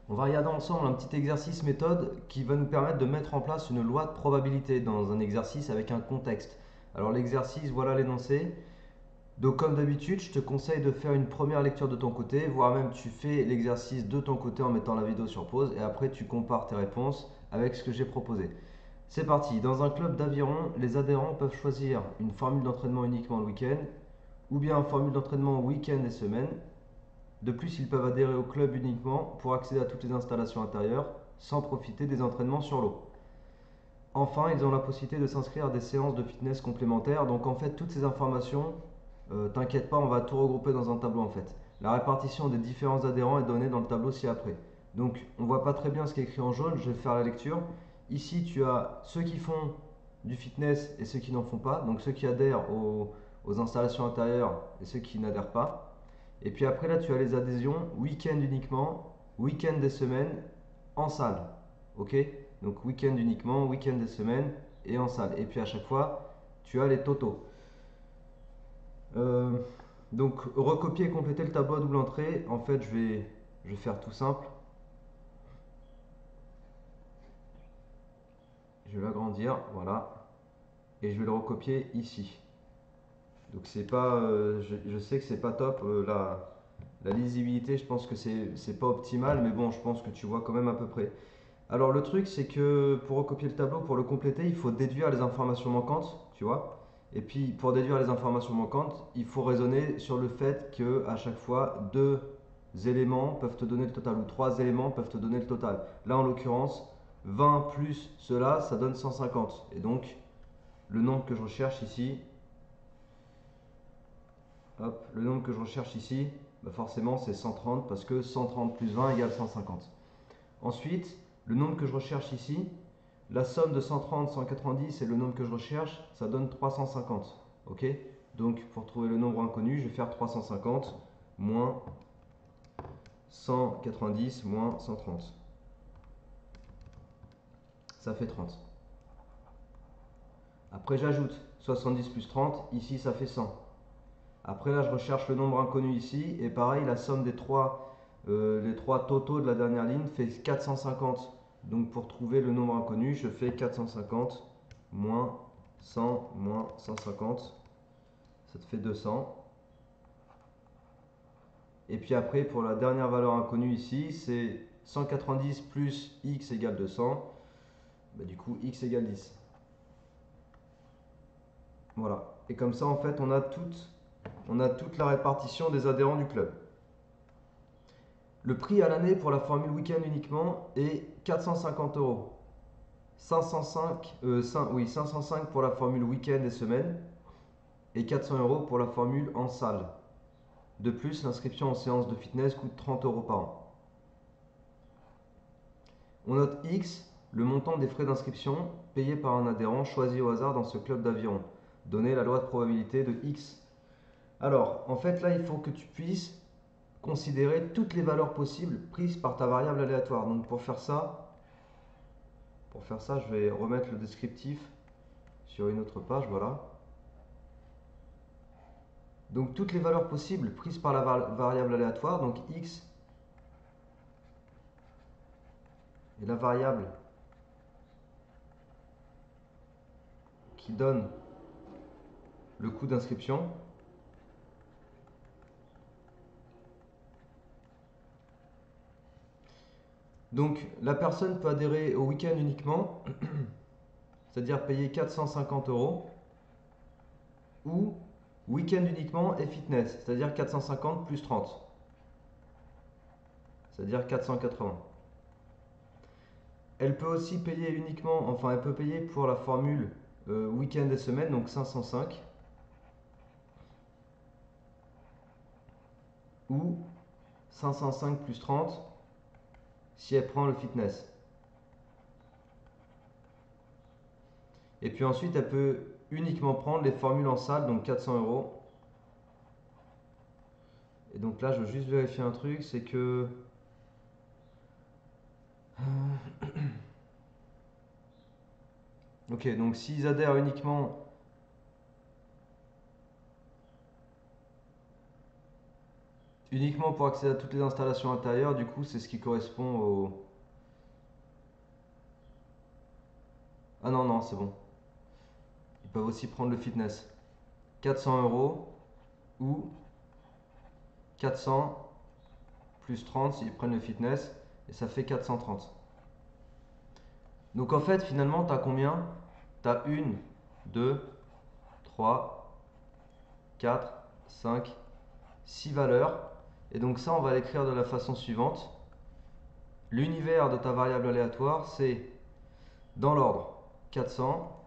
On va regarder ensemble un petit exercice méthode qui va nous permettre de mettre en place une loi de probabilité dans un exercice avec un contexte. Alors l'exercice, voilà l'énoncé. Donc comme d'habitude, je te conseille de faire une première lecture de ton côté, voire même tu fais l'exercice de ton côté en mettant la vidéo sur pause et après tu compares tes réponses avec ce que j'ai proposé. C'est parti. Dans un club d'aviron, les adhérents peuvent choisir une formule d'entraînement uniquement le week-end ou bien une formule d'entraînement week-end et semaine. De plus, ils peuvent adhérer au club uniquement pour accéder à toutes les installations intérieures sans profiter des entraînements sur l'eau. Enfin, ils ont la possibilité de s'inscrire à des séances de fitness complémentaires. Donc en fait, toutes ces informations, t'inquiète pas, on va tout regrouper dans un tableau en fait. La répartition des différents adhérents est donnée dans le tableau ci-après. Donc on voit pas très bien ce qui est écrit en jaune, je vais faire la lecture. Ici, tu as ceux qui font du fitness et ceux qui n'en font pas. Donc ceux qui adhèrent aux installations intérieures et ceux qui n'adhèrent pas. Et puis après là, tu as les adhésions week-end uniquement, week-end des semaines, en salle. Ok? Donc week-end uniquement, week-end des semaines et en salle. Et puis à chaque fois, tu as les totaux. Euh, donc recopier et compléter le tableau à double entrée. En fait, je vais faire tout simple. Je vais l'agrandir, voilà. Et je vais le recopier ici. Donc c'est pas, je sais que c'est pas top. La lisibilité, je pense que c'est pas optimal, mais bon, je pense que tu vois quand même à peu près. Alors le truc, c'est que pour recopier le tableau, pour le compléter, il faut déduire les informations manquantes, tu vois. Et puis pour déduire les informations manquantes, il faut raisonner sur le fait que à chaque fois, deux éléments peuvent te donner le total, ou trois éléments peuvent te donner le total. Là, en l'occurrence, 20 plus cela, ça donne 150. Et donc, le nombre que je recherche ici, hop, le nombre que je recherche ici, bah forcément c'est 130 parce que 130 plus 20 égale 150. Ensuite, le nombre que je recherche ici, la somme de 130, 190 et le nombre que je recherche, ça donne 350. Ok? Donc pour trouver le nombre inconnu, je vais faire 350 moins 190 moins 130. Ça fait 30. Après j'ajoute 70 plus 30, ici ça fait 100. Après là je recherche le nombre inconnu ici et pareil la somme des les trois totaux de la dernière ligne fait 450. Donc pour trouver le nombre inconnu, je fais 450 moins 100 moins 150, ça te fait 200. Et puis après, pour la dernière valeur inconnue ici, c'est 190 plus x égale 200. Bah, du coup, x égale 10. Voilà. Et comme ça, en fait, on a toute la répartition des adhérents du club. Le prix à l'année pour la formule week-end uniquement est 450 euros. 505 pour la formule week-end et semaine et 400 euros pour la formule en salle. De plus, l'inscription en séance de fitness coûte 30 euros par an. On note X, le montant des frais d'inscription payés par un adhérent choisi au hasard dans ce club d'aviron. Donner la loi de probabilité de X. Alors, en fait, là, il faut que tu puisses considérer toutes les valeurs possibles prises par ta variable aléatoire. Donc, pour faire ça, je vais remettre le descriptif sur une autre page, voilà. Donc, toutes les valeurs possibles prises par la variable aléatoire, donc X est la variable qui donne le coût d'inscription. Donc, la personne peut adhérer au week-end uniquement, c'est-à-dire payer 450 euros, ou week-end uniquement et fitness, c'est-à-dire 450 plus 30, c'est-à-dire 480. Elle peut aussi payer uniquement, enfin elle peut payer pour la formule week-end et semaine, donc 505, ou 505 plus 30 si elle prend le fitness. Et puis ensuite elle peut uniquement prendre les formules en salle, donc 400 euros. Et donc là je veux juste vérifier un truc, c'est que ok, donc s'ils adhèrent uniquement pour accéder à toutes les installations intérieures, du coup, c'est ce qui correspond au... Ah non, non, c'est bon. Ils peuvent aussi prendre le fitness. 400 € ou 400 plus 30 s'ils prennent le fitness, et ça fait 430. Donc en fait, finalement, tu as combien? Tu as 1, 2, 3, 4, 5, 6 valeurs. Et donc ça, on va l'écrire de la façon suivante. L'univers de ta variable aléatoire, c'est dans l'ordre 400,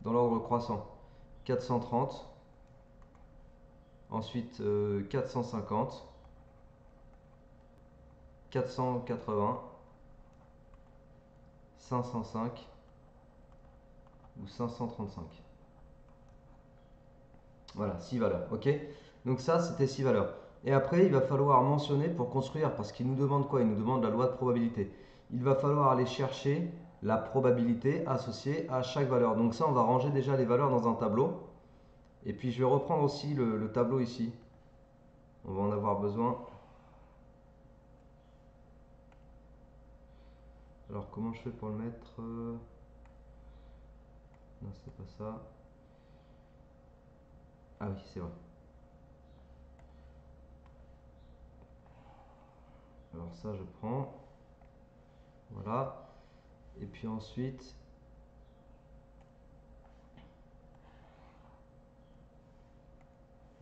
dans l'ordre croissant 430, ensuite 450, 480, 505 ou 535. Voilà, 6 valeurs, ok? Donc ça, c'était 6 valeurs. Et après, il va falloir mentionner pour construire, parce qu'il nous demande quoi? Il nous demande la loi de probabilité. Il va falloir aller chercher la probabilité associée à chaque valeur. Donc ça, on va ranger déjà les valeurs dans un tableau. Et puis je vais reprendre aussi le tableau ici. On va en avoir besoin. Alors comment je fais pour le mettre? Non, c'est pas ça. Ah oui, c'est vrai. Alors ça, je prends. Voilà. Et puis ensuite,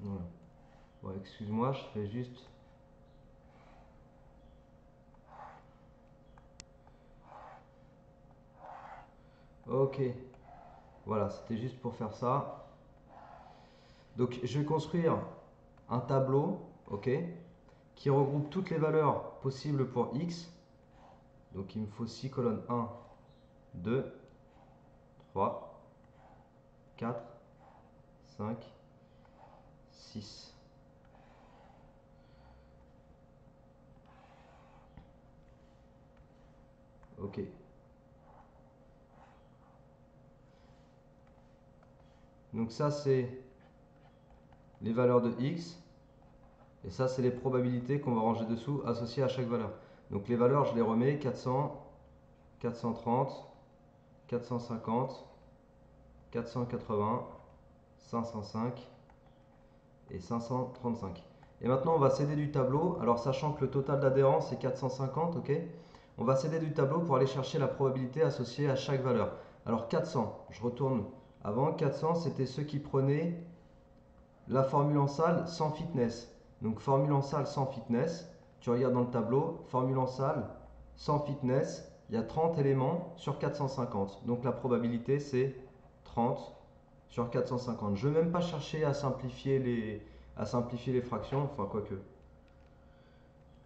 voilà. Bon, excuse-moi, je fais juste. Ok. Voilà, c'était juste pour faire ça. Donc je vais construire un tableau, ok, qui regroupe toutes les valeurs possibles pour x. Donc il me faut 6 colonnes 1, 2, 3, 4, 5, 6. Ok. Donc ça c'est les valeurs de x. Et ça c'est les probabilités qu'on va ranger dessous associées à chaque valeur. Donc les valeurs je les remets 400, 430, 450, 480, 505 et 535. Et maintenant on va s'aider du tableau. Alors sachant que le total d'adhérence est 450, ok, on va s'aider du tableau pour aller chercher la probabilité associée à chaque valeur. Alors 400, je retourne avant, 400 c'était ceux qui prenaient la formule en salle sans fitness. Donc formule en salle sans fitness, tu regardes dans le tableau, formule en salle sans fitness, il y a 30 éléments sur 450. Donc la probabilité c'est 30 sur 450. Je ne vais même pas chercher à simplifier les fractions, enfin quoique.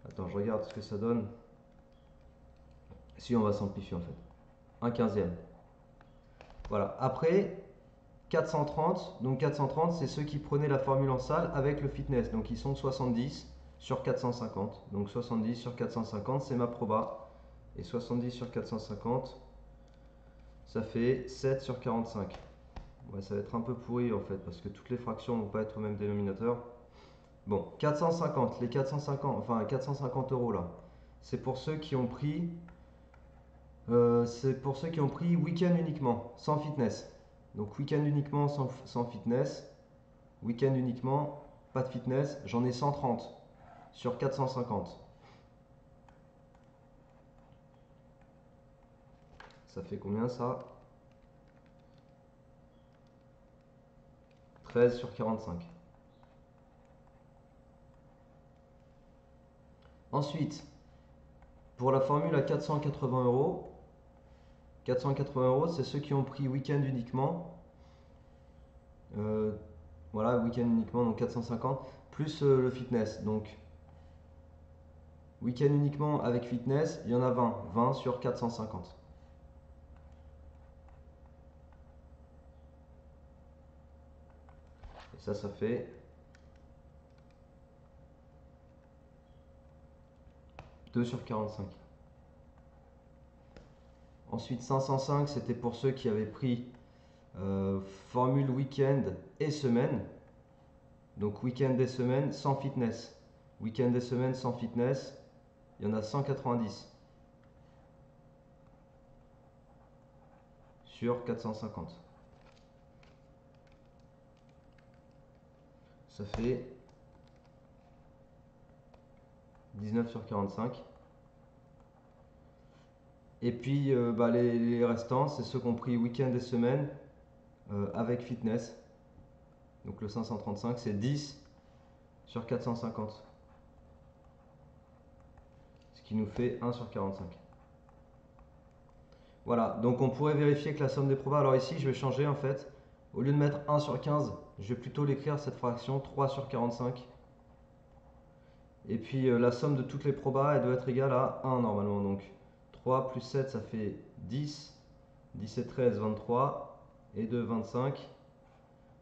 Attends, je regarde ce que ça donne. Si on va simplifier en fait. 1/15. Voilà. Après, 430. Donc 430, c'est ceux qui prenaient la formule en salle avec le fitness. Donc ils sont 70 sur 450. Donc 70 sur 450, c'est ma proba. Et 70 sur 450, ça fait 7 sur 45. Ouais, ça va être un peu pourri en fait, parce que toutes les fractions ne vont pas être au même dénominateur. Bon, 450, les 450, enfin 450 € là, c'est pour ceux qui ont pris, week-end uniquement, sans fitness. Donc week-end uniquement sans fitness, week-end uniquement, pas de fitness, j'en ai 130 sur 450. Ça fait combien ça? 13 sur 45. Ensuite, pour la formule à 480 €, 480 €, c'est ceux qui ont pris week-end uniquement. Voilà, week-end uniquement, donc 450, plus le fitness. Donc, week-end uniquement avec fitness, il y en a 20. 20 sur 450. Et ça fait 2 sur 45. Ensuite, 505, c'était pour ceux qui avaient pris formule week-end et semaine. Donc week-end et semaine sans fitness. Week-end et semaine sans fitness, il y en a 190 sur 450. Ça fait 19 sur 45. Et puis les restants, c'est ceux compris week-end et semaine avec fitness. Donc le 535, c'est 10 sur 450. Ce qui nous fait 1 sur 45. Voilà, donc on pourrait vérifier que la somme des probas, alors ici je vais changer en fait, au lieu de mettre 1 sur 15, je vais plutôt l'écrire cette fraction 3 sur 45. Et puis la somme de toutes les probas, elle doit être égale à 1 normalement. Donc 3 plus 7, ça fait 10. 10 et 13, 23. Et 2, 25.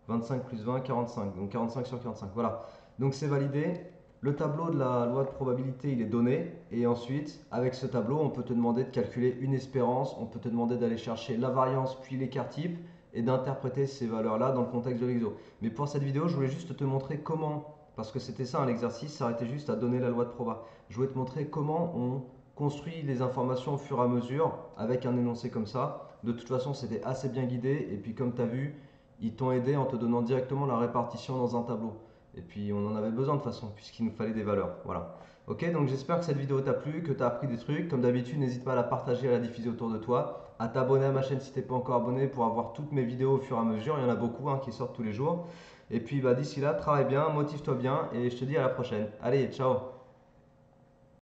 25 plus 20, 45. Donc 45 sur 45. Voilà. Donc c'est validé. Le tableau de la loi de probabilité, il est donné. Et ensuite, avec ce tableau, on peut te demander de calculer une espérance. On peut te demander d'aller chercher la variance puis l'écart type et d'interpréter ces valeurs-là dans le contexte de l'exo. Mais pour cette vidéo, je voulais juste te montrer comment, parce que c'était ça un exercice, ça arrêtait juste à donner la loi de proba. Je voulais te montrer comment on construit les informations au fur et à mesure avec un énoncé comme ça. De toute façon, c'était assez bien guidé. Et puis comme tu as vu, ils t'ont aidé en te donnant directement la répartition dans un tableau. Et puis on en avait besoin de toute façon, puisqu'il nous fallait des valeurs. Voilà. Ok, donc j'espère que cette vidéo t'a plu, que tu as appris des trucs. Comme d'habitude, n'hésite pas à la partager, à la diffuser autour de toi, à t'abonner à ma chaîne si tu n'es pas encore abonné pour avoir toutes mes vidéos au fur et à mesure. Il y en a beaucoup qui sortent tous les jours. Et puis d'ici là, travaille bien, motive-toi bien et je te dis à la prochaine. Allez, ciao!